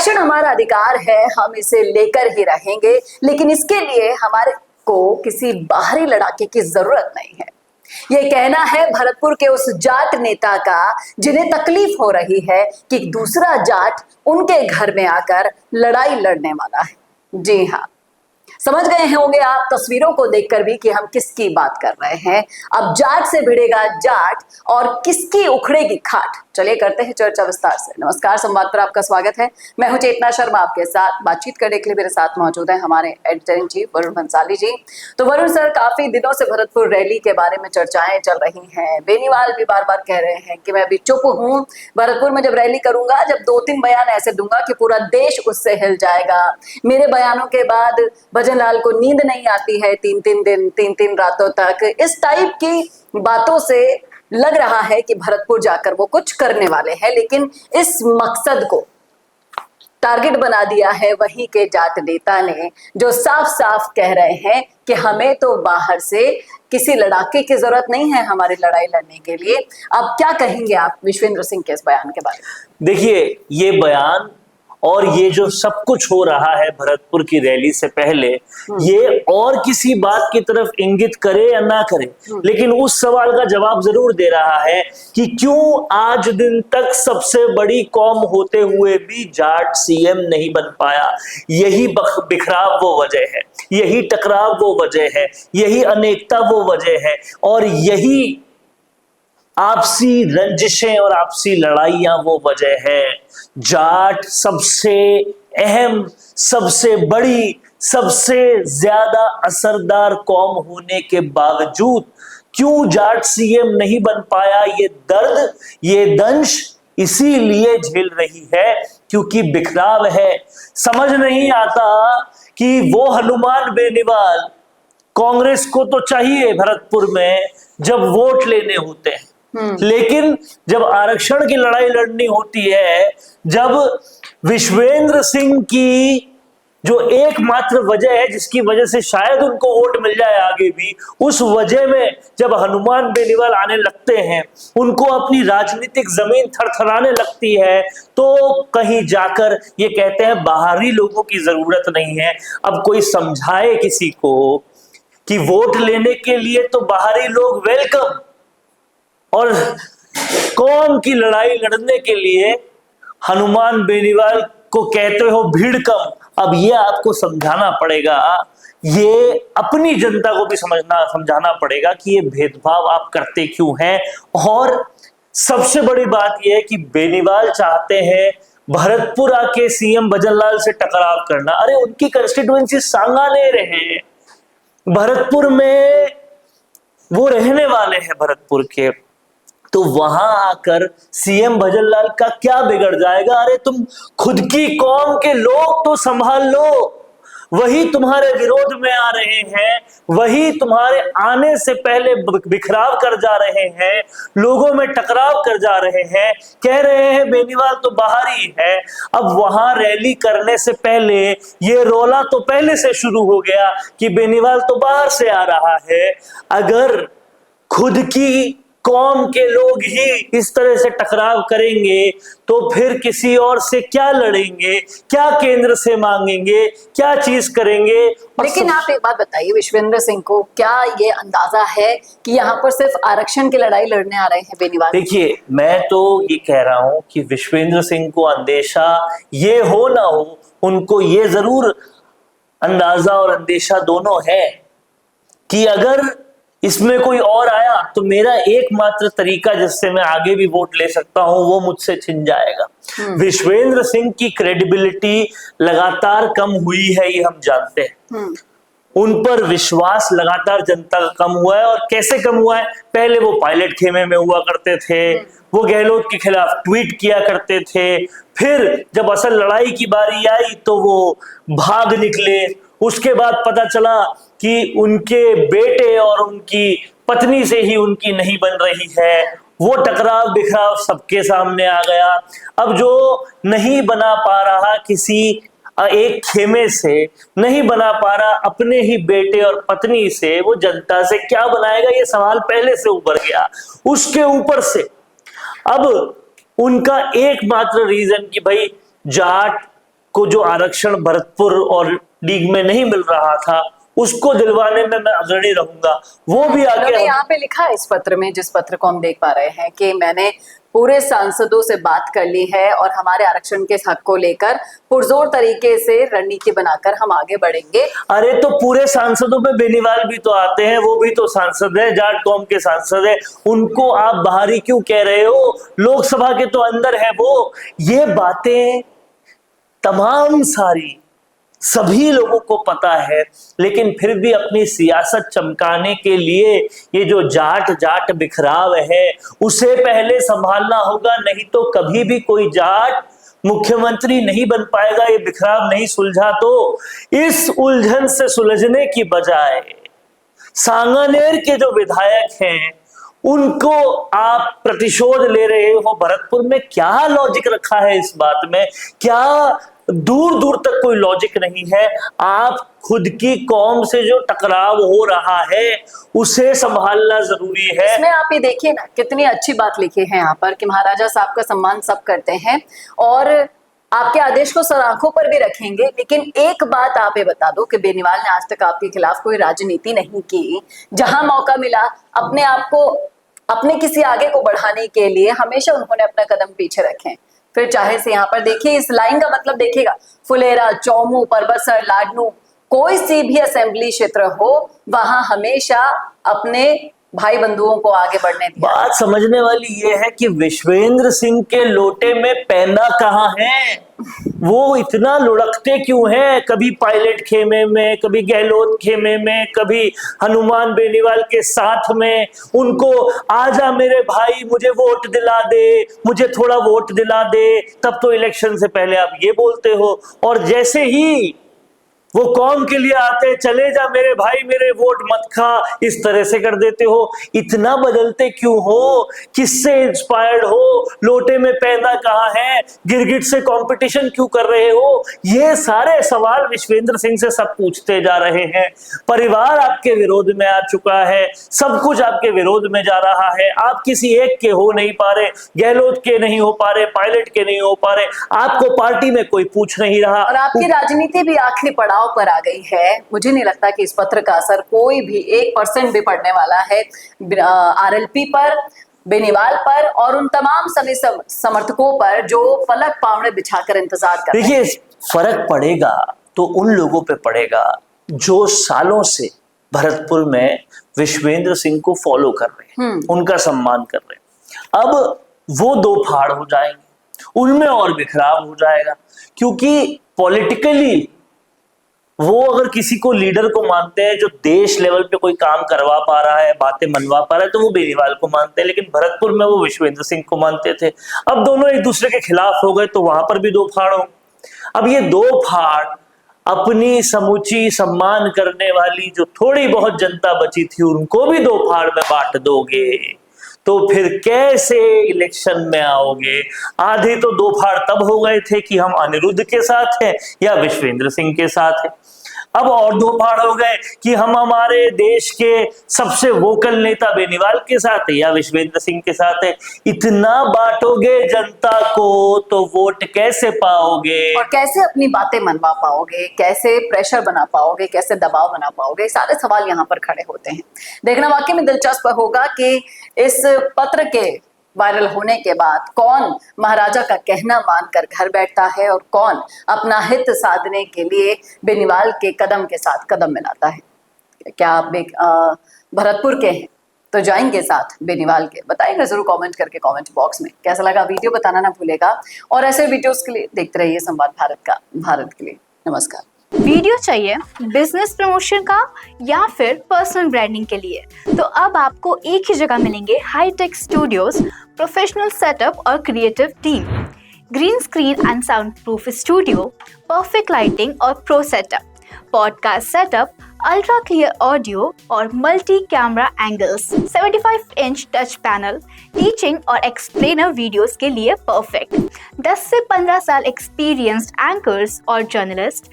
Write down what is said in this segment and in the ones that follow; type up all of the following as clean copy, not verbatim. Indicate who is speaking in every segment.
Speaker 1: आरक्षण हमारा अधिकार है, हम इसे लेकर ही रहेंगे, लेकिन इसके लिए हमारे को किसी बाहरी लड़ाके की जरूरत नहीं है। ये कहना है भरतपुर के उस जाट नेता का जिन्हें तकलीफ हो रही है कि दूसरा जाट उनके घर में आकर लड़ाई लड़ने वाला है। जी हाँ, समझ गए होंगे आप तस्वीरों को देखकर भी कि हम किसकी बात कर रहे हैं। अब जाट से भिड़ेगा जाट और किसकी उखड़ेगी खाट। चलिए करते हैं चर्चा विस्तार से। नमस्कार, संवाद पर आपका स्वागत है। मैं हूं चेतना शर्मा, आपके साथ बातचीत करने के लिए मेरे साथ मौजूद है हमारे editor in chief Varun Bhansali ji. तो वरुण सर, काफी दिनों से भरतपुर रैली के बारे में चर्चाएं चल रही हैं। बेनीवाल भी बार बार कह रहे हैं कि मैं अभी चुप हूं, भरतपुर में जब रैली करूंगा, जब 2-3 बयान ऐसे दूंगा कि पूरा देश उससे हिल जाएगा। मेरे बयानों के बाद भजन लाल को नींद नहीं आती है 3-3 दिन, 3-3 रातों तक। इस टाइप की बातों से लग रहा है कि भरतपुर जाकर वो कुछ करने वाले हैं, लेकिन इस मकसद को टारगेट बना दिया है वहीं के जाट नेता ने, जो साफ साफ कह रहे हैं कि हमें तो बाहर से किसी लड़ाके की जरूरत नहीं है हमारी लड़ाई लड़ने के लिए। अब क्या कहेंगे आप विश्वेंद्र सिंह के इस बयान के बारे में?
Speaker 2: देखिए, ये बयान और ये जो सब कुछ हो रहा है भरतपुर की रैली से पहले, ये और किसी बात की तरफ इंगित करे या ना करे, लेकिन उस सवाल का जवाब जरूर दे रहा है कि क्यों आज दिन तक सबसे बड़ी कौम होते हुए भी जाट सीएम नहीं बन पाया। यही बिखराव वो वजह है, यही टकराव वो वजह है, यही अनेकता वो वजह है, और यही आपसी रंजिशें और आपसी लड़ाइयां वो वजह है। जाट सबसे अहम, सबसे बड़ी, सबसे ज्यादा असरदार कौम होने के बावजूद क्यों जाट सीएम नहीं बन पाया, ये दर्द, ये दंश इसीलिए झेल रही है क्योंकि बिखराव है। समझ नहीं आता कि वो हनुमान बेनीवाल, कांग्रेस को तो चाहिए भरतपुर में जब वोट लेने होते हैं, लेकिन जब आरक्षण की लड़ाई लड़नी होती है, जब विश्वेंद्र सिंह की जो एकमात्र वजह है जिसकी वजह से शायद उनको वोट मिल जाए आगे भी, उस वजह में जब हनुमान बेनीवाल आने लगते हैं, उनको अपनी राजनीतिक जमीन थरथराने लगती है, तो कहीं जाकर ये कहते हैं बाहरी लोगों की जरूरत नहीं है। अब कोई समझाए किसी को कि वोट लेने के लिए तो बाहरी लोग वेलकम, और कौम की लड़ाई लड़ने के लिए हनुमान बेनीवाल को कहते हो भीड़ कम। अब ये आपको समझाना पड़ेगा, ये अपनी जनता को भी समझाना पड़ेगा कि ये भेदभाव आप करते क्यों हैं। और सबसे बड़ी बात यह है कि बेनीवाल चाहते हैं भरतपुर आके सीएम भजन लाल से टकराव करना। अरे उनकी कंस्टिट्यूएंसी सांगानेर है, भरतपुर में वो रहने वाले हैं भरतपुर के, तो वहां आकर सीएम भजन लाल का क्या बिगड़ जाएगा। अरे तुम खुद की कौम के लोग तो संभाल लो, वही तुम्हारे विरोध में आ रहे हैं, वही तुम्हारे आने से पहले बिखराव कर जा रहे हैं, लोगों में टकराव कर जा रहे हैं, कह रहे हैं बेनीवाल तो बाहर ही है। अब वहां रैली करने से पहले ये रोला तो पहले से शुरू हो गया कि बेनीवाल तो बाहर से आ रहा है। अगर खुद की कौम के लोग ही इस तरह से टकराव करेंगे तो फिर किसी और से क्या लड़ेंगे, क्या केंद्र से मांगेंगे, क्या चीज करेंगे।
Speaker 1: लेकिन आप एक बात बताइए विश्वेंद्र सिंह को, क्या ये अंदाजा है कि यहाँ पर सिर्फ आरक्षण की लड़ाई लड़ने आ रहे हैं बेनीवाल?
Speaker 2: देखिए, मैं तो ये कह रहा हूं कि विश्वेंद्र सिंह को अंदेशा ये हो ना हो, उनको ये जरूर अंदाजा और अंदेशा दोनों है कि अगर इसमें कोई और आया तो मेरा एकमात्र तरीका जिससे मैं आगे भी वोट ले सकता हूं वो मुझसे छिन जाएगा। विश्वेंद्र सिंह की क्रेडिबिलिटी लगातार कम हुई है, ये हम जानते हैं। उन पर विश्वास लगातार जनता का कम हुआ है। और कैसे कम हुआ है? पहले वो पायलट खेमे में हुआ करते थे, वो गहलोत के खिलाफ ट्वीट किया करते थे, फिर जब असल लड़ाई की बारी आई तो वो भाग निकले। उसके बाद पता चला कि उनके बेटे और उनकी पत्नी से ही उनकी नहीं बन रही है, वो टकराव बिखराव सबके सामने आ गया। अब जो नहीं बना पा रहा किसी एक खेमे से, नहीं बना पा रहा अपने ही बेटे और पत्नी से, वो जनता से क्या बनाएगा, ये सवाल पहले से उभर गया। उसके ऊपर से अब उनका एकमात्र रीजन कि भाई जाट को जो आरक्षण भरतपुर और लीग में नहीं मिल रहा था उसको दिलवाने में मैं अग्रणी रहूंगा। वो भी आगे
Speaker 1: यहाँ पे लिखा है इस पत्र में, जिस पत्र को हम देख पा रहे हैं, कि मैंने पूरे सांसदों से बात कर ली है और हमारे आरक्षण के हक को लेकर पुरजोर तरीके से रणनीति बनाकर हम आगे बढ़ेंगे।
Speaker 2: अरे तो पूरे सांसदों में बेनीवाल भी तो आते हैं, वो भी तो सांसद है, जाट कौम के सांसद है, उनको आप बाहरी क्यों कह रहे हो? लोकसभा के तो अंदर है वो। ये बातें तमाम सारी सभी लोगों को पता है, लेकिन फिर भी अपनी सियासत चमकाने के लिए ये जो जाट जाट बिखराव है उसे पहले संभालना होगा, नहीं तो कभी भी कोई जाट मुख्यमंत्री नहीं बन पाएगा। ये बिखराव नहीं सुलझा तो इस उलझन से सुलझने की बजाय सांगानेर के जो विधायक हैं उनको आप प्रतिशोध ले रहे हो। भरतपुर में क्या लॉजिक रखा है इस बात में? क्या दूर दूर तक कोई लॉजिक नहीं है। आप खुद की कौम से जो टकराव हो रहा है उसे संभालना जरूरी है।
Speaker 1: इसमें आप ये देखिए ना, कितनी अच्छी बात लिखी है यहाँ पर कि महाराजा साहब का सम्मान सब करते हैं और आपके आदेश को सर आंखों पर भी रखेंगे, लेकिन एक बात आप ये बता दो कि बेनीवाल ने आज तक आपके खिलाफ कोई राजनीति नहीं की। जहां मौका मिला अपने आप को, अपने किसी आगे को बढ़ाने के लिए हमेशा उन्होंने अपना कदम पीछे रखे। फिर चाहे से यहाँ पर देखिए, इस लाइन का मतलब देखिएगा, फुलेरा, चौमू, परबतसर, लाडनू, कोई सी भी असेंबली क्षेत्र हो, वहां हमेशा अपने भाई बंधुओं को आगे बढ़ने दिया।
Speaker 2: बात समझने वाली ये है कि विश्वेंद्र सिंह के लोटे में पैना कहाँ है? वो इतना लुढ़कते क्यों हैं? कभी पायलट खेमे में, कभी गहलोत खेमे में, कभी हनुमान बेनीवाल के साथ में। उनको आजा मेरे भाई, मुझे वोट दिला दे, मुझे थोड़ा वोट दिला दे, तब तो इलेक्शन से पहले आप ये बोलते हो, और जैसे ही वो कौम के लिए आते, चले जा मेरे भाई, मेरे वोट मत खा, इस तरह से कर देते हो। इतना बदलते क्यों हो? किससे इंस्पायर्ड हो? लोटे में पैदा कहाँ है? गिरगिट से कंपटीशन क्यों कर रहे हो? ये सारे सवाल विश्वेंद्र सिंह से सब पूछते जा रहे हैं। परिवार आपके विरोध में आ चुका है, सब कुछ आपके विरोध में जा रहा है। आप किसी एक के हो नहीं पा रहे, गहलोत के नहीं हो पा रहे, पायलट के नहीं हो पा रहे, आपको पार्टी में कोई पूछ नहीं रहा,
Speaker 1: और आपकी राजनीति भी आखिरी पड़ाव पर आ गई है। मुझे नहीं लगता कि इस पत्र का असर कोई भी 1% भी पड़ने वाला है आरएलपी पर, बेनीवाल पर और उन तमाम सभी समर्थकों पर जो पलक पावड़े बिछाकर इंतजार कर रहे हैं।
Speaker 2: देखिए, फर्क पड़ेगा तो उन लोगों पे पड़ेगा जो सालों से भरतपुर में विश्वेंद्र सिंह को फॉलो कर रहे हैं, उनका सम्मान कर रहे हैं। अब वो दो फाड़ हो जाएंगे, उनमें और बिखराव हो जाएगा, क्योंकि पॉलिटिकली वो अगर किसी को लीडर को मानते हैं जो देश लेवल पे कोई काम करवा पा रहा है, बातें मनवा पा रहा है, तो वो बेनीवाल को मानते हैं, लेकिन भरतपुर में वो विश्वेंद्र सिंह को मानते थे। अब दोनों एक दूसरे के खिलाफ हो गए तो वहां पर भी दो फाड़ हो। अब ये दो फाड़ अपनी समूची सम्मान करने वाली जो थोड़ी बहुत जनता बची थी उनको भी दो फाड़ में बांट दोगे तो फिर कैसे इलेक्शन में आओगे? आधे तो दो फाड़ तब हो गए थे कि हम अनिरुद्ध के साथ हैं या विश्वेंद्र सिंह के साथ हैं। अब और दो फाड़ हो गए कि हम हमारे देश के सबसे वोकल नेता बेनीवाल के साथ है या विश्वेंद्र सिंह के साथ है। इतना बांटोगे जनता को तो वोट कैसे पाओगे?
Speaker 1: और कैसे अपनी बातें मनवा पाओगे? कैसे प्रेशर बना पाओगे? कैसे दबाव बना पाओगे? सारे सवाल यहाँ पर खड़े होते हैं। देखना वाकई में दिलचस्प होगा कि इस पत्र के वायरल होने के बाद कौन महाराजा का कहना मानकर घर बैठता है और कौन अपना हित साधने के लिए बेनीवाल के कदम के साथ कदम मिलाता है। क्या आप भरतपुर के हैं तो जाएंगे साथ बेनीवाल के? बताइएगा जरूर कमेंट करके कमेंट बॉक्स में। कैसा लगा वीडियो बताना ना भूलेगा और ऐसे वीडियोस के लिए देखते रहिए संवाद भारत के लिए। नमस्कार।
Speaker 3: वीडियो चाहिए बिजनेस प्रमोशन का या फिर पर्सनल ब्रांडिंग के लिए, तो अब आपको एक ही जगह मिलेंगे हाईटेक स्टूडियोज, प्रोफेशनल सेटअप और creative team, green screen and sound proof studio, perfect lighting और pro setup, podcast setup, ultra clear audio और multi camera angles, 75 inch touch panel, teaching और एक्सप्लेनर वीडियोस के लिए परफेक्ट, 10 से 15 साल experienced anchors और journalist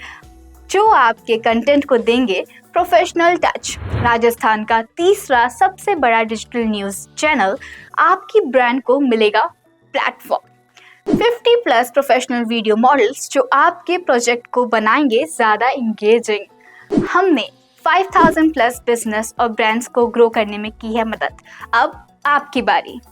Speaker 3: जो आपके कंटेंट को देंगे प्रोफेशनल टच। राजस्थान का तीसरा सबसे बड़ा डिजिटल न्यूज़ चैनल आपकी ब्रांड को मिलेगा platform. 50 plus professional video models जो आपके प्रोजेक्ट को बनाएंगे ज़्यादा इंगेजिंग। हमने 5000 प्लस बिजनेस और ब्रांड्स को ग्रो करने में की है मदद। अब आपकी बारी।